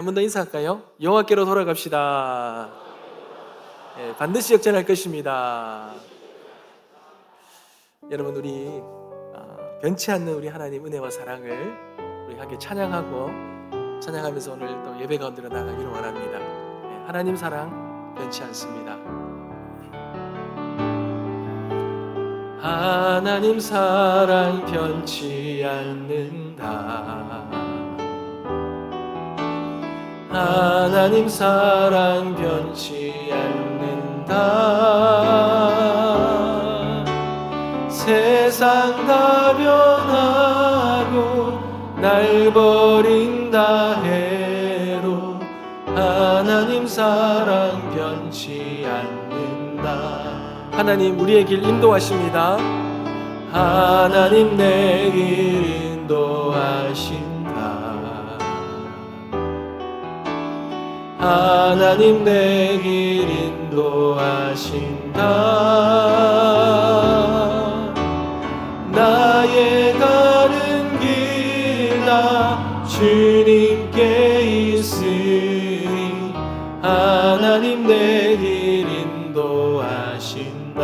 한 번 더 인사할까요? 여호와께로 돌아갑시다. 반드시 역전할 것입니다. 여러분, 우리 변치 않는 우리 하나님 은혜와 사랑을 우리 함께 찬양하면서 오늘 또 예배 가운데로 나가기를 원합니다. 하나님 사랑 변치 않습니다. 하나님 사랑 변치 않는다. 하나님 사랑 변치 않는다. 세상 다 변하고 날 버린다 해도 하나님 사랑 변치 않는다. 하나님 우리의 길 인도하십니다. 하나님 내 길 인도하신다. 하나님 내 길 인도하신다. 나의 가는 길 다 주님께 있으니 하나님 내 길 인도하신다.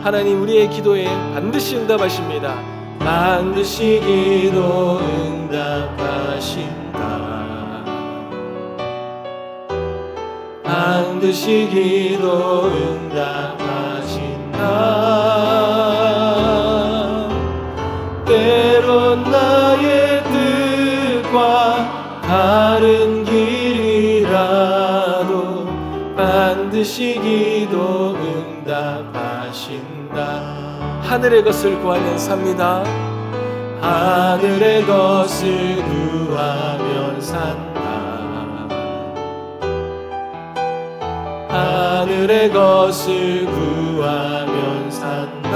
하나님 우리의 기도에 반드시 응답하십니다. 반드시 기도 응답하신다. 반드시 기도 응답하신다. 때론 나의 뜻과 다른 길이라도 반드시 기도 응답하신다. 하늘의 것을 구하면 삽니다. 하늘의 것을 구하면 산다. 하늘의 것을 구하면 산다.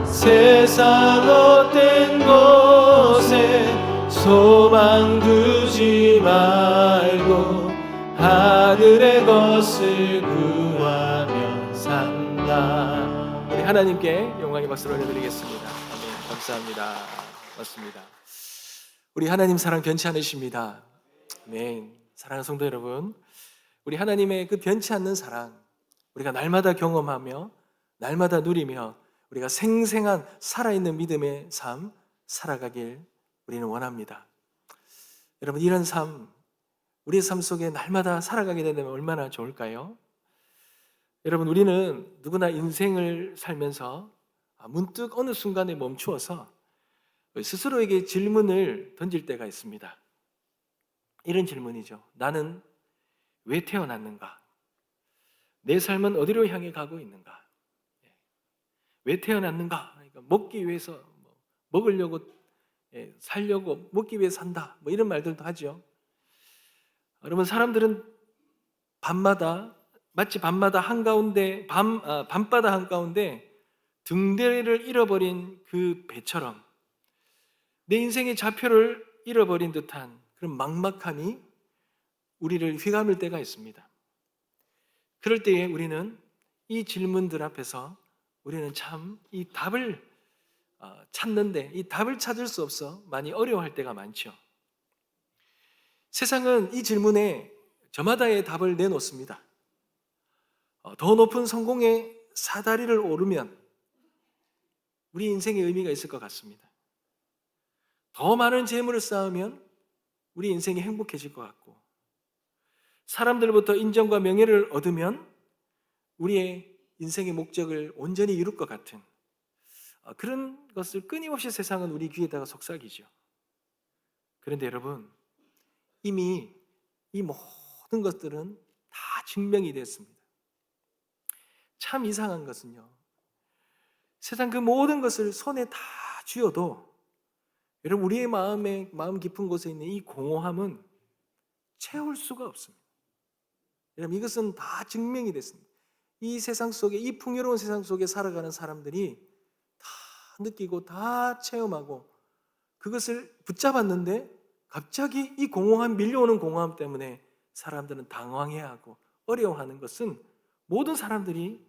세상 헛된 곳에 소망 두지 말고 하늘의 것을 구하면 산다. 우리 하나님께 영광의 박수를 올려드리겠습니다. 아멘. 감사합니다. 맞습니다. 우리 하나님 사랑 변치 않으십니다. 아멘. 사랑하는 성도 여러분, 우리 하나님의 그 변치 않는 사랑 우리가 날마다 경험하며 날마다 누리며 우리가 생생한 살아있는 믿음의 삶 살아가길 우리는 원합니다. 여러분, 이런 삶 우리의 삶 속에 날마다 살아가게 된다면 얼마나 좋을까요? 여러분, 우리는 누구나 인생을 살면서 문득 어느 순간에 멈추어서 스스로에게 질문을 던질 때가 있습니다. 이런 질문이죠. 나는 왜 태어났는가? 내 삶은 어디로 향해 가고 있는가? 왜 태어났는가? 그러니까 먹기 위해서, 먹으려고, 살려고, 먹기 위해 산다. 이런 말들도 하죠. 여러분, 사람들은 마치 밤바다 한가운데 등대를 잃어버린 그 배처럼 내 인생의 좌표를 잃어버린 듯한 그런 막막함이 우리를 휘감을 때가 있습니다. 그럴 때에 우리는 이 질문들 앞에서 우리는 참 이 답을 찾는데 이 답을 찾을 수 없어 많이 어려워할 때가 많죠. 세상은 이 질문에 저마다의 답을 내놓습니다. 더 높은 성공의 사다리를 오르면 우리 인생의 의미가 있을 것 같습니다. 더 많은 재물을 쌓으면 우리 인생이 행복해질 것 같고, 사람들로부터 인정과 명예를 얻으면 우리의 인생의 목적을 온전히 이룰 것 같은 그런 것을 끊임없이 세상은 우리 귀에다가 속삭이죠. 그런데 여러분, 이미 이 모든 것들은 다 증명이 됐습니다. 참 이상한 것은요, 세상 그 모든 것을 손에 다 쥐어도 여러분, 우리의 마음 깊은 곳에 있는 이 공허함은 채울 수가 없습니다. 여러분, 이것은 다 증명이 됐습니다. 이 세상 속에, 이 풍요로운 세상 속에 살아가는 사람들이 다 느끼고 다 체험하고 그것을 붙잡았는데 갑자기 이 밀려오는 공허함 때문에 사람들은 당황해하고 어려워하는 것은 모든 사람들이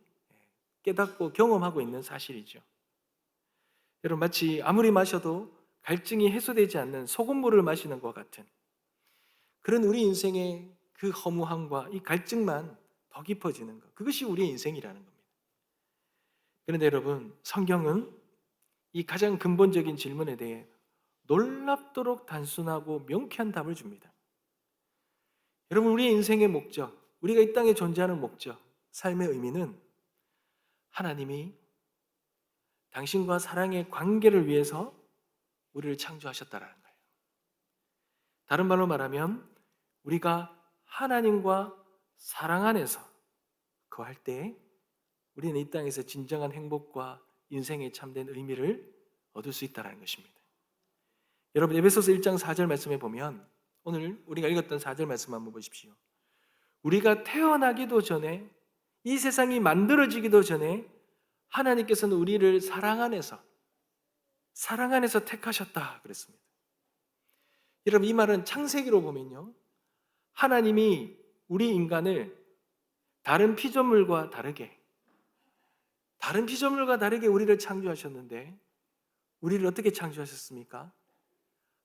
깨닫고 경험하고 있는 사실이죠. 여러분, 마치 아무리 마셔도 갈증이 해소되지 않는 소금물을 마시는 것 같은 그런 우리 인생의 그 허무함과 이 갈증만 더 깊어지는 것, 그것이 우리의 인생이라는 겁니다. 그런데 여러분, 성경은 이 가장 근본적인 질문에 대해 놀랍도록 단순하고 명쾌한 답을 줍니다. 여러분, 우리의 인생의 목적, 우리가 이 땅에 존재하는 목적, 삶의 의미는 하나님이 당신과 사랑의 관계를 위해서 우리를 창조하셨다라는 거예요. 다른 말로 말하면 우리가 하나님과 사랑 안에서 거할 때 우리는 이 땅에서 진정한 행복과 인생의 참된 의미를 얻을 수 있다는 것입니다. 여러분, 에베소서 1장 4절 말씀에 보면 오늘 우리가 읽었던 4절 말씀 한번 보십시오. 우리가 태어나기도 전에, 이 세상이 만들어지기도 전에 하나님께서는 우리를 사랑 안에서 택하셨다 그랬습니다. 여러분, 이 말은 창세기로 보면요, 하나님이 우리 인간을 다른 피조물과 다르게 우리를 창조하셨는데, 우리를 어떻게 창조하셨습니까?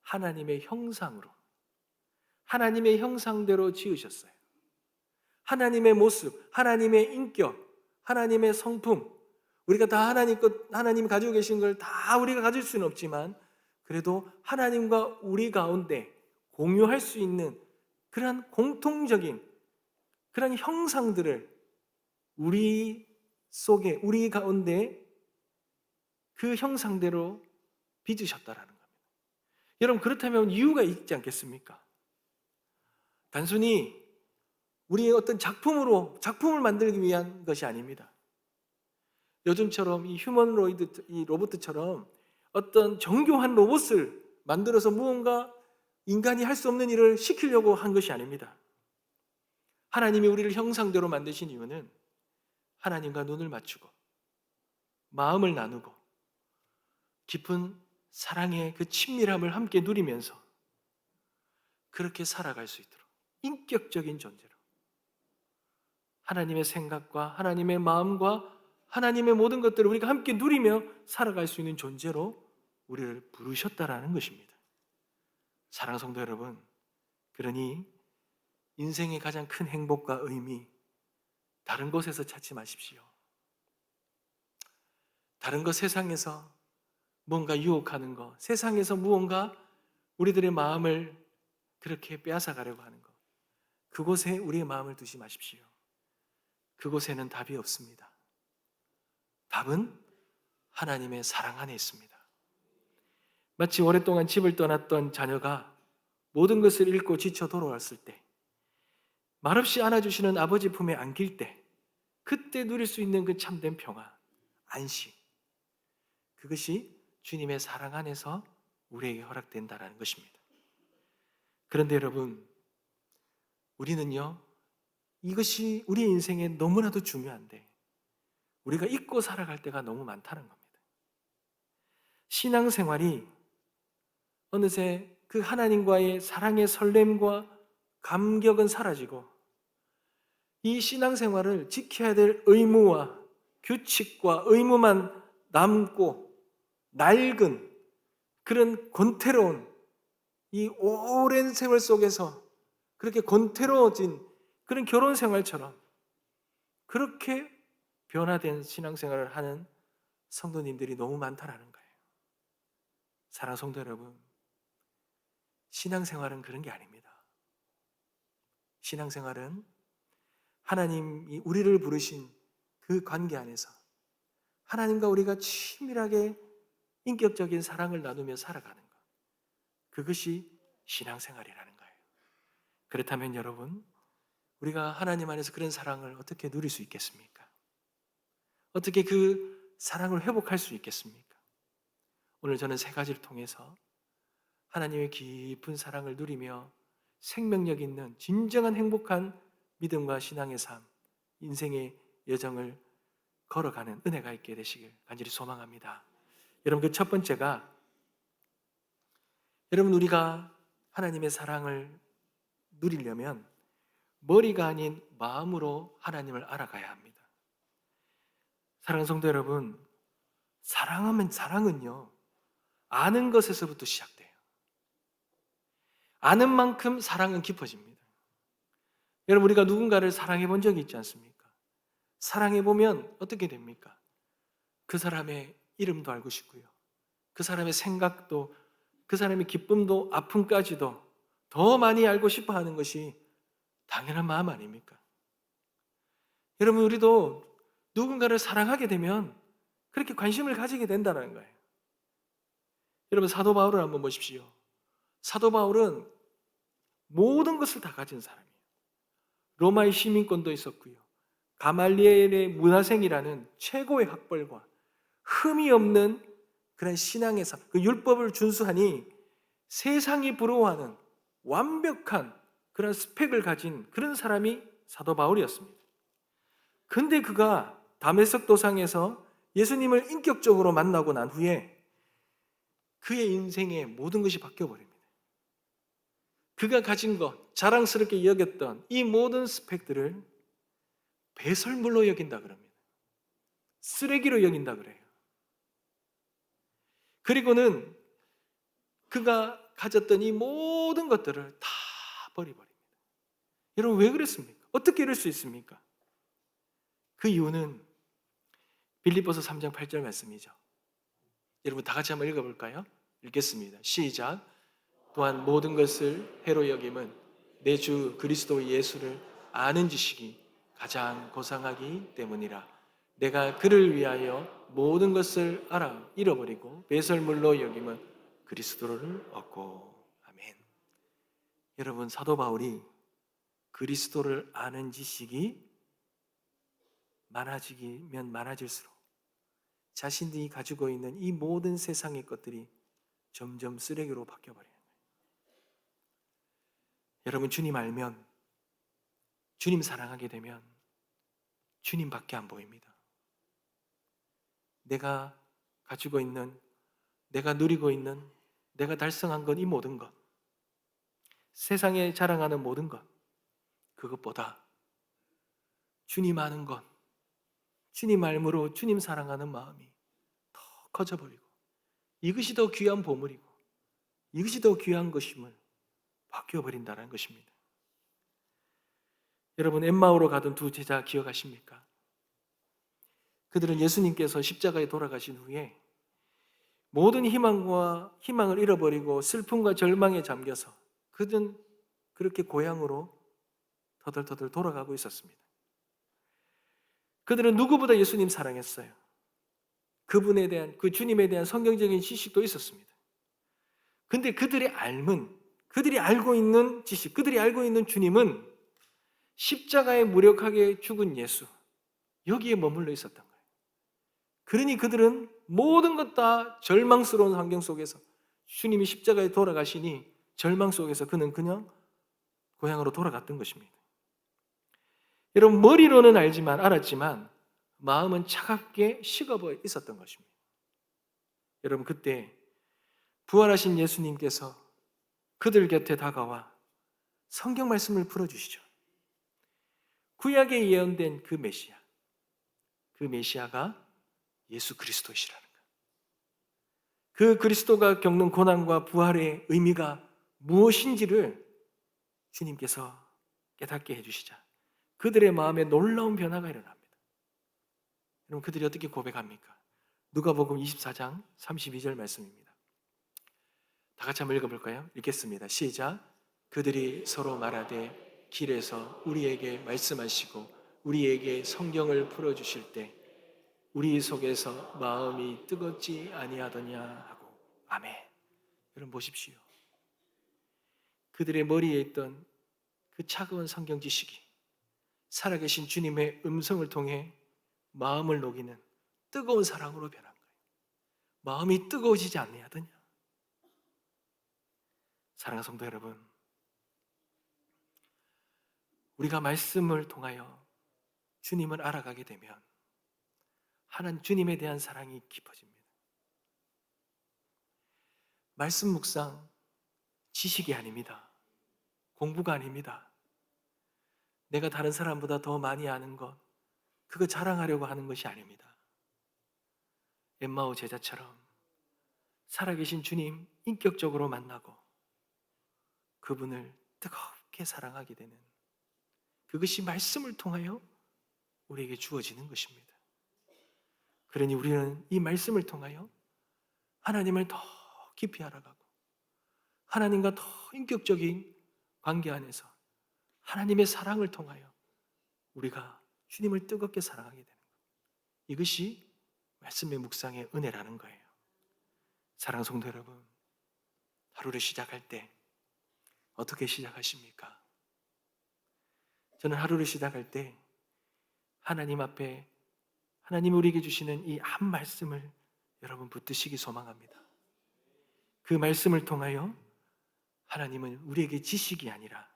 하나님의 형상으로, 하나님의 형상대로 지으셨어요. 하나님의 모습, 하나님의 인격, 하나님의 성품, 우리가 다 하나님이 가지고 계신 걸 다 우리가 가질 수는 없지만 그래도 하나님과 우리 가운데 공유할 수 있는 그런 공통적인 그런 형상들을 우리 속에, 우리 가운데 그 형상대로 빚으셨다라는 겁니다. 여러분, 그렇다면 이유가 있지 않겠습니까? 단순히 우리의 어떤 작품을 만들기 위한 것이 아닙니다. 요즘처럼 이 휴머노이드, 이 로봇처럼 어떤 정교한 로봇을 만들어서 무언가 인간이 할 수 없는 일을 시키려고 한 것이 아닙니다. 하나님이 우리를 형상대로 만드신 이유는 하나님과 눈을 맞추고 마음을 나누고 깊은 사랑의 그 친밀함을 함께 누리면서 그렇게 살아갈 수 있도록 인격적인 존재로 하나님의 생각과 하나님의 마음과 하나님의 모든 것들을 우리가 함께 누리며 살아갈 수 있는 존재로 우리를 부르셨다라는 것입니다. 사랑하는 성도 여러분, 그러니 인생의 가장 큰 행복과 의미, 다른 곳에서 찾지 마십시오. 다른 것, 세상에서 뭔가 유혹하는 것, 세상에서 무언가 우리들의 마음을 그렇게 빼앗아가려고 하는 것, 그곳에 우리의 마음을 두지 마십시오. 그곳에는 답이 없습니다. 답은 하나님의 사랑 안에 있습니다. 마치 오랫동안 집을 떠났던 자녀가 모든 것을 잃고 지쳐 돌아왔을 때, 말없이 안아주시는 아버지 품에 안길 때, 그때 누릴 수 있는 그 참된 평화, 안식, 그것이 주님의 사랑 안에서 우리에게 허락된다는 것입니다. 그런데 여러분, 우리는요, 이것이 우리 인생에 너무나도 중요한데 우리가 잊고 살아갈 때가 너무 많다는 겁니다. 신앙생활이 어느새 그 하나님과의 사랑의 설렘과 감격은 사라지고 이 신앙생활을 지켜야 될 의무와 규칙과 의무만 남고 낡은 그런 권태로운 이 오랜 세월 속에서 그렇게 권태로워진 그런 결혼 생활처럼 그렇게 변화된 신앙생활을 하는 성도님들이 너무 많다라는 거예요. 사랑하는 성도 여러분, 신앙생활은 그런 게 아닙니다. 신앙생활은 하나님이 우리를 부르신 그 관계 안에서 하나님과 우리가 친밀하게 인격적인 사랑을 나누며 살아가는 것, 그것이 신앙생활이라는 거예요. 그렇다면 여러분, 우리가 하나님 안에서 그런 사랑을 어떻게 누릴 수 있겠습니까? 어떻게 그 사랑을 회복할 수 있겠습니까? 오늘 저는 세 가지를 통해서 하나님의 깊은 사랑을 누리며 생명력 있는 진정한 행복한 믿음과 신앙의 삶, 인생의 여정을 걸어가는 은혜가 있게 되시길 간절히 소망합니다. 여러분, 그 첫 번째가, 여러분, 우리가 하나님의 사랑을 누리려면 머리가 아닌 마음으로 하나님을 알아가야 합니다. 사랑하는 성도 여러분, 사랑은요, 아는 것에서부터 시작돼요. 아는 만큼 사랑은 깊어집니다. 여러분, 우리가 누군가를 사랑해 본 적이 있지 않습니까? 사랑해 보면 어떻게 됩니까? 그 사람의 이름도 알고 싶고요. 그 사람의 생각도, 그 사람의 기쁨도 아픔까지도 더 많이 알고 싶어 하는 것이 당연한 마음 아닙니까? 여러분, 우리도 누군가를 사랑하게 되면 그렇게 관심을 가지게 된다는 거예요. 여러분, 사도 바울을 한번 보십시오. 사도 바울은 모든 것을 다 가진 사람이에요. 로마의 시민권도 있었고요. 가말리엘의 문화생이라는 최고의 학벌과 흠이 없는 그런 신앙의 삶, 그 율법을 준수하니 세상이 부러워하는 완벽한 그런 스펙을 가진 그런 사람이 사도 바울이었습니다. 근데 그가 다메섹 도상에서 예수님을 인격적으로 만나고 난 후에 그의 인생의 모든 것이 바뀌어버립니다. 그가 가진 것, 자랑스럽게 여겼던 이 모든 스펙들을 배설물로 여긴다 그럽니다. 쓰레기로 여긴다 그래요. 그리고는 그가 가졌던 이 모든 것들을 다 버려버립니다. 여러분, 왜 그랬습니까? 어떻게 이럴 수 있습니까? 그 이유는 빌립보서 3장 8절 말씀이죠. 여러분, 다 같이 한번 읽어볼까요? 읽겠습니다. 시작. 또한 모든 것을 해로 여김은 내 주 그리스도 예수를 아는 지식이 가장 고상하기 때문이라. 내가 그를 위하여 모든 것을 알아 잃어버리고 배설물로 여김은 그리스도를 얻고. 아멘. 여러분, 사도 바울이 그리스도를 아는 지식이 많아지면 많아질수록 자신들이 가지고 있는 이 모든 세상의 것들이 점점 쓰레기로 바뀌어버려요. 여러분, 주님 알면, 주님 사랑하게 되면 주님밖에 안 보입니다. 내가 가지고 있는, 내가 누리고 있는, 내가 달성한 것, 이 모든 것, 세상에 자랑하는 모든 것, 그것보다 주님 아는 것, 주님 알므로 주님 사랑하는 마음이 더 커져버리고 이것이 더 귀한 보물이고 이것이 더 귀한 것임을 바뀌어버린다는 것입니다. 여러분, 엠마오로 가던 두 제자 기억하십니까? 그들은 예수님께서 십자가에 돌아가신 후에 모든 희망을 잃어버리고 슬픔과 절망에 잠겨서 그들은 그렇게 고향으로 터덜터덜 돌아가고 있었습니다. 그들은 누구보다 예수님 사랑했어요. 그분에 대한, 그 주님에 대한 성경적인 지식도 있었습니다. 근데 그들이 알고 있는 지식, 그들이 알고 있는 주님은 십자가에 무력하게 죽은 예수, 여기에 머물러 있었던 거예요. 그러니 그들은 모든 것 다 절망스러운 환경 속에서 주님이 십자가에 돌아가시니 절망 속에서 그는 그냥 고향으로 돌아갔던 것입니다. 여러분, 머리로는 알았지만 마음은 차갑게 식어버 있었던 것입니다. 여러분, 그때 부활하신 예수님께서 그들 곁에 다가와 성경 말씀을 풀어주시죠. 구약에 예언된 그 메시아가 예수 그리스도이시라는 거예요. 그 그리스도가 겪는 고난과 부활의 의미가 무엇인지를 주님께서 깨닫게 해주시자 그들의 마음에 놀라운 변화가 일어납니다. 여러분, 그들이 어떻게 고백합니까? 누가복음 24장 32절 말씀입니다. 다 같이 한번 읽어볼까요? 읽겠습니다. 시작. 그들이 서로 말하되 길에서 우리에게 말씀하시고 우리에게 성경을 풀어주실 때 우리 속에서 마음이 뜨겁지 아니하더냐 하고. 아멘. 여러분, 보십시오. 그들의 머리에 있던 그 차가운 성경 지식이 살아계신 주님의 음성을 통해 마음을 녹이는 뜨거운 사랑으로 변한 거예요. 마음이 뜨거워지지 아니하더냐. 사랑하는 성도 여러분, 우리가 말씀을 통하여 주님을 알아가게 되면 하나님 주님에 대한 사랑이 깊어집니다. 말씀 묵상 지식이 아닙니다. 공부가 아닙니다. 내가 다른 사람보다 더 많이 아는 것, 그거 자랑하려고 하는 것이 아닙니다. 엠마오 제자처럼 살아계신 주님 인격적으로 만나고 그분을 뜨겁게 사랑하게 되는, 그것이 말씀을 통하여 우리에게 주어지는 것입니다. 그러니 우리는 이 말씀을 통하여 하나님을 더 깊이 알아가고 하나님과 더 인격적인 관계 안에서 하나님의 사랑을 통하여 우리가 주님을 뜨겁게 사랑하게 되는 것, 이것이 말씀의 묵상의 은혜라는 거예요. 사랑하는 성도 여러분, 하루를 시작할 때 어떻게 시작하십니까? 저는 하루를 시작할 때 하나님 앞에 하나님이 우리에게 주시는 이 한 말씀을 여러분 붙드시기 소망합니다. 그 말씀을 통하여 하나님은 우리에게 지식이 아니라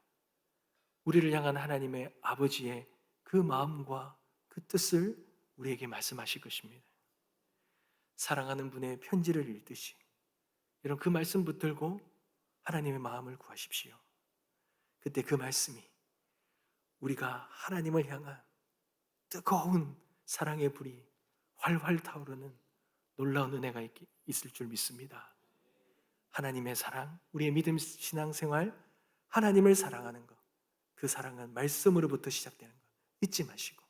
우리를 향한 하나님의 아버지의 그 마음과 그 뜻을 우리에게 말씀하실 것입니다. 사랑하는 분의 편지를 읽듯이 여러분 그 말씀 붙들고 하나님의 마음을 구하십시오. 그때 그 말씀이 우리가 하나님을 향한 뜨거운 사랑의 불이 활활 타오르는 놀라운 은혜가 있을 줄 믿습니다. 하나님의 사랑, 우리의 믿음 신앙생활, 하나님을 사랑하는 것, 그 사랑은 말씀으로부터 시작되는 것 잊지 마시고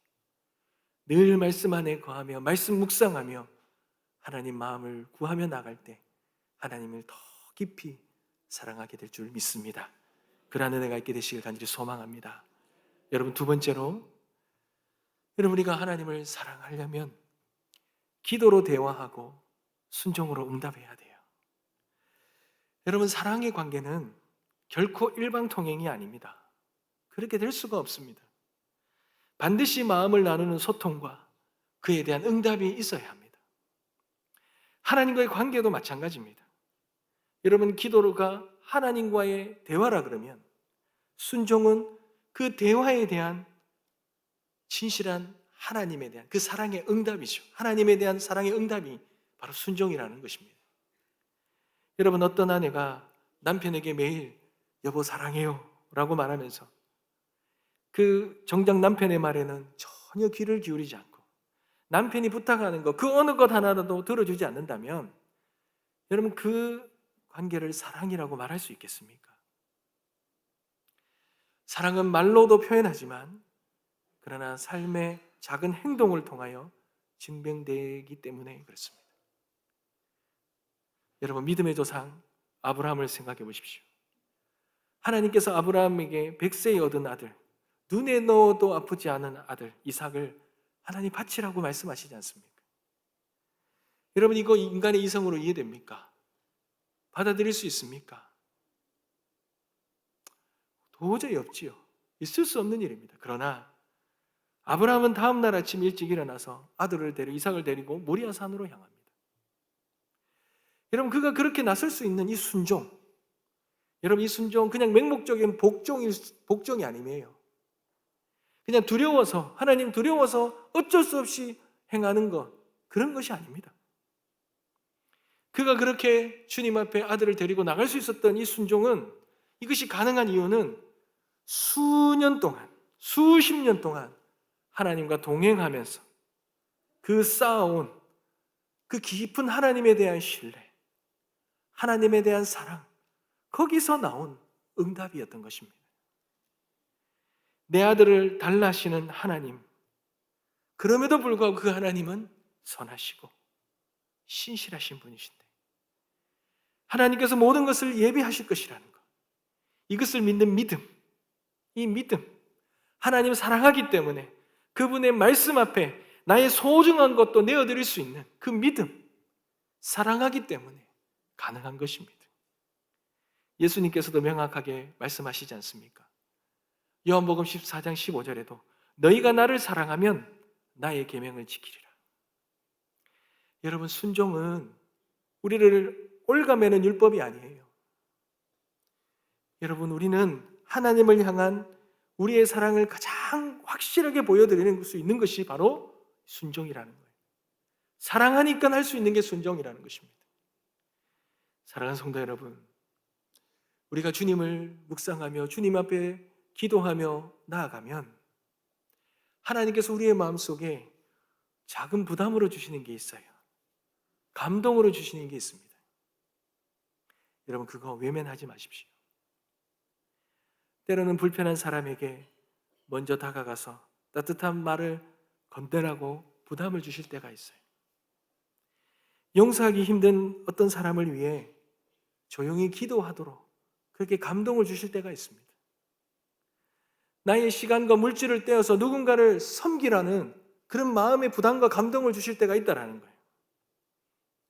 늘 말씀 안에 거하며 말씀 묵상하며 하나님 마음을 구하며 나갈 때 하나님을 더 깊이 사랑하게 될 줄 믿습니다. 그러한 은혜가 있게 되시길 간절히 소망합니다. 여러분, 두 번째로, 여러분 우리가 하나님을 사랑하려면 기도로 대화하고 순종으로 응답해야 돼요. 여러분, 사랑의 관계는 결코 일방통행이 아닙니다. 그렇게 될 수가 없습니다. 반드시 마음을 나누는 소통과 그에 대한 응답이 있어야 합니다. 하나님과의 관계도 마찬가지입니다. 여러분, 기도가 하나님과의 대화라 그러면 순종은 그 대화에 대한 진실한 하나님에 대한 그 사랑의 응답이죠. 하나님에 대한 사랑의 응답이 바로 순종이라는 것입니다. 여러분, 어떤 아내가 남편에게 매일 여보 사랑해요 라고 말하면서 그 정작 남편의 말에는 전혀 귀를 기울이지 않고 남편이 부탁하는 것, 그 어느 것 하나라도 들어주지 않는다면 여러분 그 관계를 사랑이라고 말할 수 있겠습니까? 사랑은 말로도 표현하지만 그러나 삶의 작은 행동을 통하여 증명되기 때문에 그렇습니다. 여러분, 믿음의 조상 아브라함을 생각해 보십시오. 하나님께서 아브라함에게 100세에 얻은 아들, 눈에 넣어도 아프지 않은 아들 이삭을 하나님 바치라고 말씀하시지 않습니까? 여러분, 이거 인간의 이성으로 이해됩니까? 받아들일 수 있습니까? 도저히 없지요. 있을 수 없는 일입니다. 그러나 아브라함은 다음 날 아침 일찍 일어나서 아들을 이삭을 데리고 모리아 산으로 향합니다. 여러분, 그가 그렇게 나설 수 있는 이 순종, 여러분 이 순종 그냥 맹목적인 복종이 아니에요. 그냥 두려워서, 하나님 두려워서 어쩔 수 없이 행하는 것, 그런 것이 아닙니다. 그가 그렇게 주님 앞에 아들을 데리고 나갈 수 있었던 이 순종은, 이것이 가능한 이유는 수년 동안, 수십 년 동안 하나님과 동행하면서 그 쌓아온 그 깊은 하나님에 대한 신뢰, 하나님에 대한 사랑, 거기서 나온 응답이었던 것입니다. 내 아들을 달라하시는 하나님, 그럼에도 불구하고 그 하나님은 선하시고 신실하신 분이신데 하나님께서 모든 것을 예비하실 것이라는 것, 이것을 믿는 믿음, 이 믿음, 하나님 사랑하기 때문에 그분의 말씀 앞에 나의 소중한 것도 내어드릴 수 있는 그 믿음, 사랑하기 때문에 가능한 것입니다. 예수님께서도 명확하게 말씀하시지 않습니까? 요한복음 14장 15절에도 너희가 나를 사랑하면 나의 계명을 지키리라. 여러분, 순종은 우리를 올가매는 율법이 아니에요. 여러분, 우리는 하나님을 향한 우리의 사랑을 가장 확실하게 보여드리는 수 있는 것이 바로 순종이라는 거예요. 사랑하니까 할 수 있는 게 순종이라는 것입니다. 사랑하는 성도 여러분, 우리가 주님을 묵상하며 주님 앞에 기도하며 나아가면 하나님께서 우리의 마음속에 작은 부담으로 주시는 게 있어요. 감동으로 주시는 게 있습니다. 여러분, 그거 외면하지 마십시오. 때로는 불편한 사람에게 먼저 다가가서 따뜻한 말을 건네라고 부담을 주실 때가 있어요. 용서하기 힘든 어떤 사람을 위해 조용히 기도하도록 그렇게 감동을 주실 때가 있습니다. 나의 시간과 물질을 떼어서 누군가를 섬기라는 그런 마음의 부담과 감동을 주실 때가 있다라는 거예요.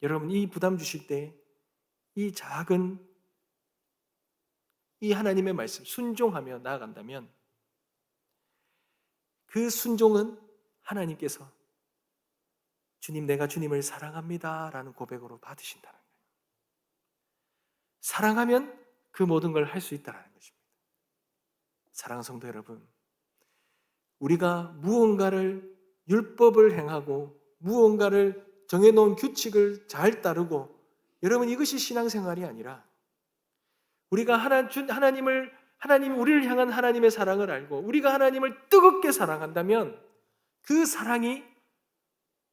여러분, 이 부담 주실 때 이 작은 이 하나님의 말씀 순종하며 나아간다면 그 순종은 하나님께서 주님, 내가 주님을 사랑합니다 라는 고백으로 받으신다는 거예요. 사랑하면 그 모든 걸 할 수 있다는 것입니다. 사랑하는 성도 여러분, 우리가 무언가를 율법을 행하고 무언가를 정해놓은 규칙을 잘 따르고, 여러분, 이것이 신앙생활이 아니라 우리가 하나님이 우리를 향한 하나님의 사랑을 알고 우리가 하나님을 뜨겁게 사랑한다면 그 사랑이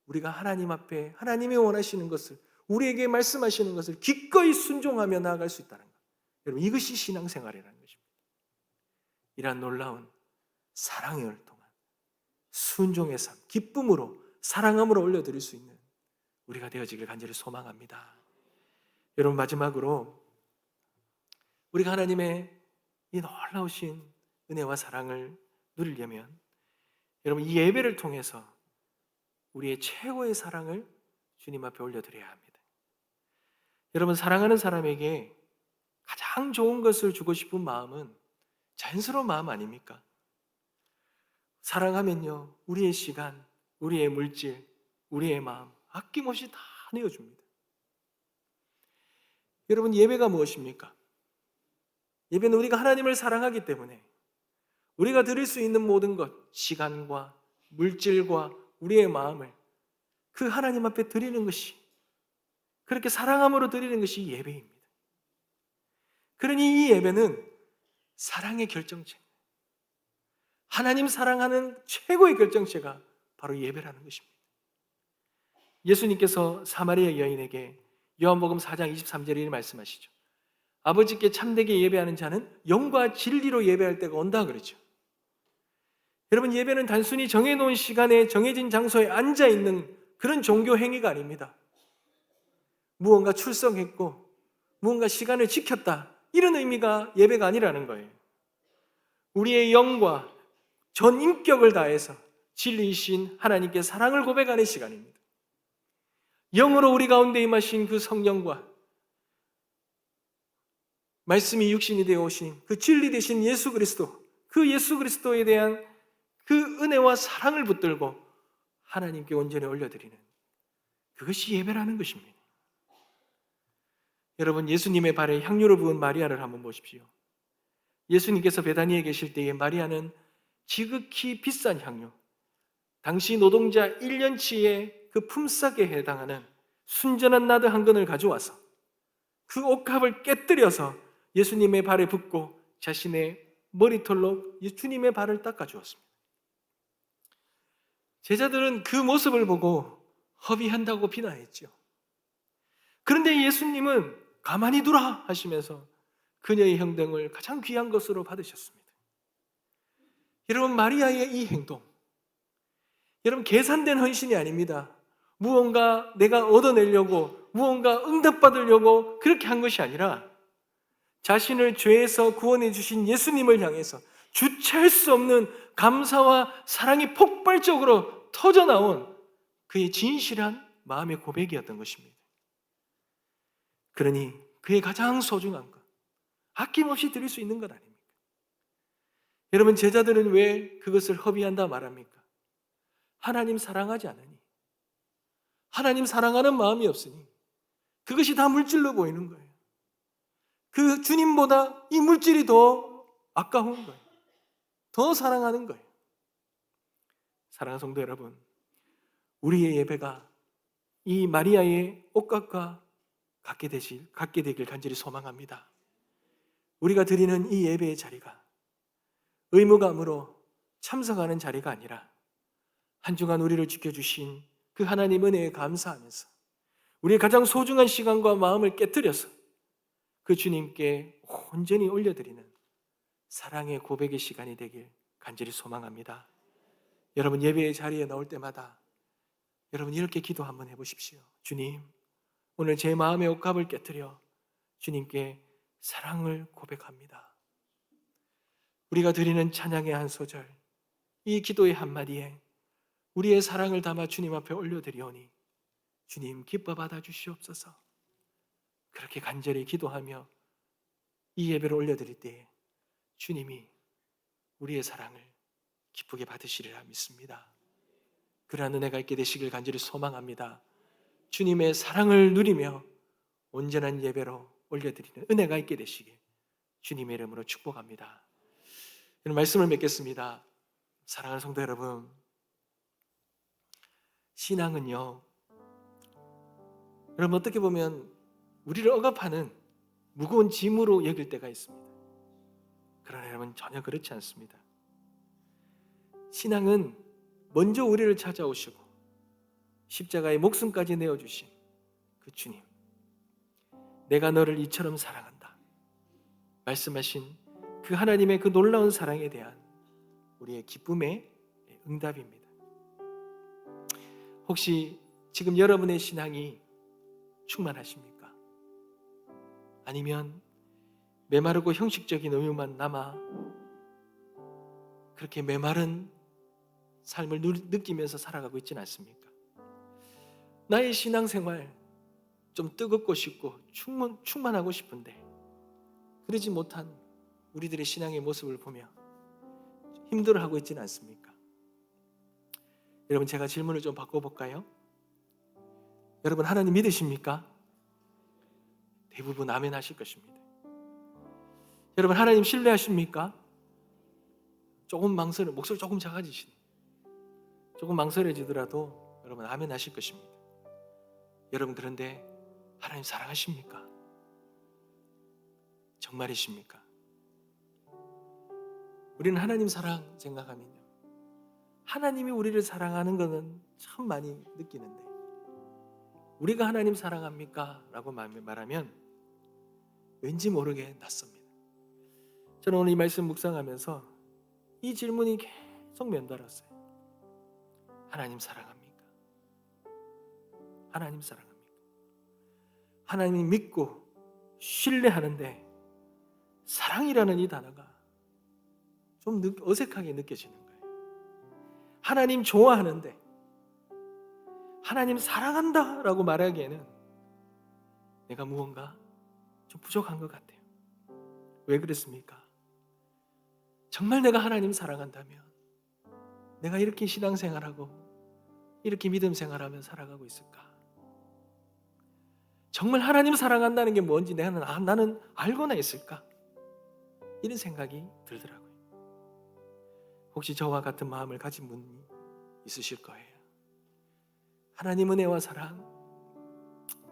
우리가 하나님 앞에 하나님이 원하시는 것을, 우리에게 말씀하시는 것을 기꺼이 순종하며 나아갈 수 있다는 것. 여러분, 이것이 신앙생활이라는 것입니다. 이러한 놀라운 사랑을 통한 순종의 삶, 기쁨으로 사랑함으로 올려드릴 수 있는 우리가 되어지길 간절히 소망합니다. 여러분, 마지막으로 우리가 하나님의 이 놀라우신 은혜와 사랑을 누리려면 여러분, 이 예배를 통해서 우리의 최고의 사랑을 주님 앞에 올려드려야 합니다. 여러분, 사랑하는 사람에게 가장 좋은 것을 주고 싶은 마음은 자연스러운 마음 아닙니까? 사랑하면요, 우리의 시간, 우리의 물질, 우리의 마음 아낌없이 다 내어줍니다. 여러분, 예배가 무엇입니까? 예배는 우리가 하나님을 사랑하기 때문에 우리가 드릴 수 있는 모든 것, 시간과 물질과 우리의 마음을 그 하나님 앞에 드리는 것이, 그렇게 사랑함으로 드리는 것이 예배입니다. 그러니 이 예배는 사랑의 결정체, 하나님 사랑하는 최고의 결정체가 바로 예배라는 것입니다. 예수님께서 사마리아 여인에게 요한복음 4장 23절에 이렇게 말씀하시죠. 아버지께 참되게 예배하는 자는 영과 진리로 예배할 때가 온다 그러죠. 여러분, 예배는 단순히 정해놓은 시간에 정해진 장소에 앉아있는 그런 종교 행위가 아닙니다. 무언가 출석했고 무언가 시간을 지켰다, 이런 의미가 예배가 아니라는 거예요. 우리의 영과 전 인격을 다해서 진리이신 하나님께 사랑을 고백하는 시간입니다. 영으로 우리 가운데 임하신 그 성령과 말씀이 육신이 되어 오신 그 진리 되신 예수 그리스도, 그 예수 그리스도에 대한 그 은혜와 사랑을 붙들고 하나님께 온전히 올려드리는, 그것이 예배라는 것입니다. 여러분, 예수님의 발에 향유를 부은 마리아를 한번 보십시오. 예수님께서 베다니에 계실 때에 마리아는 지극히 비싼 향유, 당시 노동자 1년치의 그 품삯에 해당하는 순전한 나드 한 근을 가져와서 그 옥합을 깨뜨려서 예수님의 발에 붓고 자신의 머리털로 예수님의 발을 닦아주었습니다. 제자들은 그 모습을 보고 허비한다고 비난했죠. 그런데 예수님은 가만히 두라 하시면서 그녀의 행동을 가장 귀한 것으로 받으셨습니다. 여러분, 마리아의 이 행동, 여러분, 계산된 헌신이 아닙니다. 무언가 내가 얻어내려고, 무언가 응답받으려고 그렇게 한 것이 아니라 자신을 죄에서 구원해 주신 예수님을 향해서 주체할 수 없는 감사와 사랑이 폭발적으로 터져나온 그의 진실한 마음의 고백이었던 것입니다. 그러니 그의 가장 소중한 것, 아낌없이 드릴 수 있는 것 아닙니까? 여러분, 제자들은 왜 그것을 허비한다 말합니까? 하나님 사랑하지 않으니, 하나님 사랑하는 마음이 없으니 그것이 다 물질로 보이는 거예요. 그 주님보다 이 물질이 더 아까운 거예요. 더 사랑하는 거예요. 사랑하는 성도 여러분, 우리의 예배가 이 마리아의 옥각과 갖게 되길 간절히 소망합니다. 우리가 드리는 이 예배의 자리가 의무감으로 참석하는 자리가 아니라 한 주간 우리를 지켜주신 그 하나님 은혜에 감사하면서 우리의 가장 소중한 시간과 마음을 깨뜨려서 그 주님께 온전히 올려드리는 사랑의 고백의 시간이 되길 간절히 소망합니다. 여러분 예배의 자리에 나올 때마다 여러분 이렇게 기도 한번 해보십시오. 주님, 오늘 제 마음의 옥합을 깨트려 주님께 사랑을 고백합니다. 우리가 드리는 찬양의 한 소절, 이 기도의 한마디에 우리의 사랑을 담아 주님 앞에 올려드리오니 주님 기뻐 받아주시옵소서. 그렇게 간절히 기도하며 이 예배를 올려드릴 때에 주님이 우리의 사랑을 기쁘게 받으시리라 믿습니다. 그러한 은혜가 있게 되시길 간절히 소망합니다. 주님의 사랑을 누리며 온전한 예배로 올려드리는 은혜가 있게 되시길 주님의 이름으로 축복합니다. 이런 말씀을 맺겠습니다. 사랑하는 성도 여러분, 신앙은요, 여러분 어떻게 보면 우리를 억압하는 무거운 짐으로 여길 때가 있습니다. 그러나 여러분 전혀 그렇지 않습니다. 신앙은 먼저 우리를 찾아오시고 십자가에 목숨까지 내어주신 그 주님, 내가 너를 이처럼 사랑한다 말씀하신 그 하나님의 그 놀라운 사랑에 대한 우리의 기쁨의 응답입니다. 혹시 지금 여러분의 신앙이 충만하십니까? 아니면 메마르고 형식적인 의무만 남아 그렇게 메마른 삶을 느끼면서 살아가고 있지는 않습니까? 나의 신앙생활 좀 뜨겁고 싶고 충만하고 싶은데 그러지 못한 우리들의 신앙의 모습을 보며 힘들어하고 있지는 않습니까? 여러분 제가 질문을 좀 바꿔볼까요? 여러분 하나님 믿으십니까? 대부분 아멘 하실 것입니다. 여러분 하나님 신뢰하십니까? 조금 목소리 조금 작아지시네. 조금 망설여지더라도 여러분 아멘 하실 것입니다. 여러분 그런데 하나님 사랑하십니까? 정말이십니까? 우리는 하나님 사랑 생각하면요, 하나님이 우리를 사랑하는 것은 참 많이 느끼는데 우리가 하나님 사랑합니까? 라고 말하면 왠지 모르게 낯섭니다. 저는 오늘 이 말씀 묵상하면서 이 질문이 계속 맴돌았어요. 하나님 사랑합니까? 하나님 사랑합니까? 하나님 믿고 신뢰하는데 사랑이라는 이 단어가 좀 어색하게 느껴지는 거예요. 하나님 좋아하는데 하나님 사랑한다 라고 말하기에는 내가 무언가 좀 부족한 것 같아요. 왜 그렇습니까? 정말 내가 하나님 사랑한다면 내가 이렇게 신앙생활하고 이렇게 믿음 생활하며 살아가고 있을까? 정말 하나님 사랑한다는 게 뭔지 나는 알고나 있을까? 이런 생각이 들더라고요. 혹시 저와 같은 마음을 가진 분이 있으실 거예요. 하나님 은혜와 사랑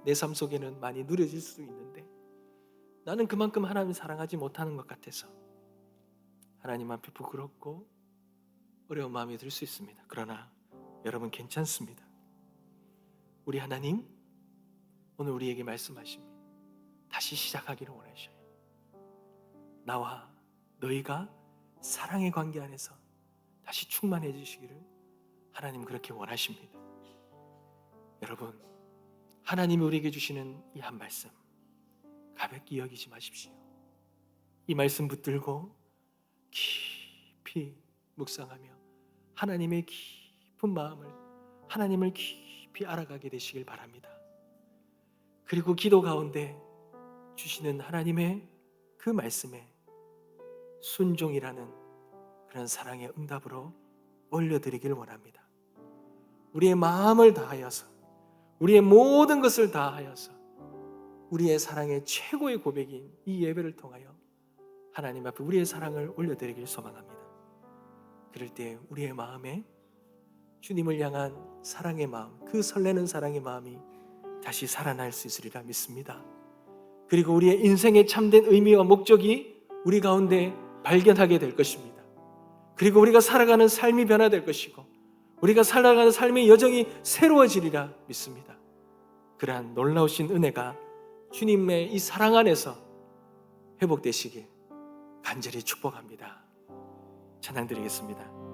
내 삶 속에는 많이 누려질 수도 있는데 나는 그만큼 하나님 사랑하지 못하는 것 같아서 하나님 앞에 부끄럽고 어려운 마음이 들 수 있습니다. 그러나 여러분 괜찮습니다. 우리 하나님 오늘 우리에게 말씀하십니다. 다시 시작하기를 원하셔요. 나와 너희가 사랑의 관계 안에서 다시 충만해지시기를 하나님 그렇게 원하십니다. 여러분 하나님이 우리에게 주시는 이 한 말씀 가볍게 여기지 마십시오. 이 말씀 붙들고 깊이 묵상하며 하나님의 깊은 마음을 하나님을 깊이 알아가게 되시길 바랍니다. 그리고 기도 가운데 주시는 하나님의 그 말씀에 순종이라는 그런 사랑의 응답으로 올려드리길 원합니다. 우리의 마음을 다하여서 우리의 모든 것을 다하여서 우리의 사랑의 최고의 고백인 이 예배를 통하여 하나님 앞에 우리의 사랑을 올려드리길 소망합니다. 그럴 때 우리의 마음에 주님을 향한 사랑의 마음, 그 설레는 사랑의 마음이 다시 살아날 수 있으리라 믿습니다. 그리고 우리의 인생의 참된 의미와 목적이 우리 가운데 발견하게 될 것입니다. 그리고 우리가 살아가는 삶이 변화될 것이고 우리가 살아가는 삶의 여정이 새로워지리라 믿습니다. 그러한 놀라우신 은혜가 주님의 이 사랑 안에서 회복되시길 간절히 축복합니다. 찬양 드리겠습니다.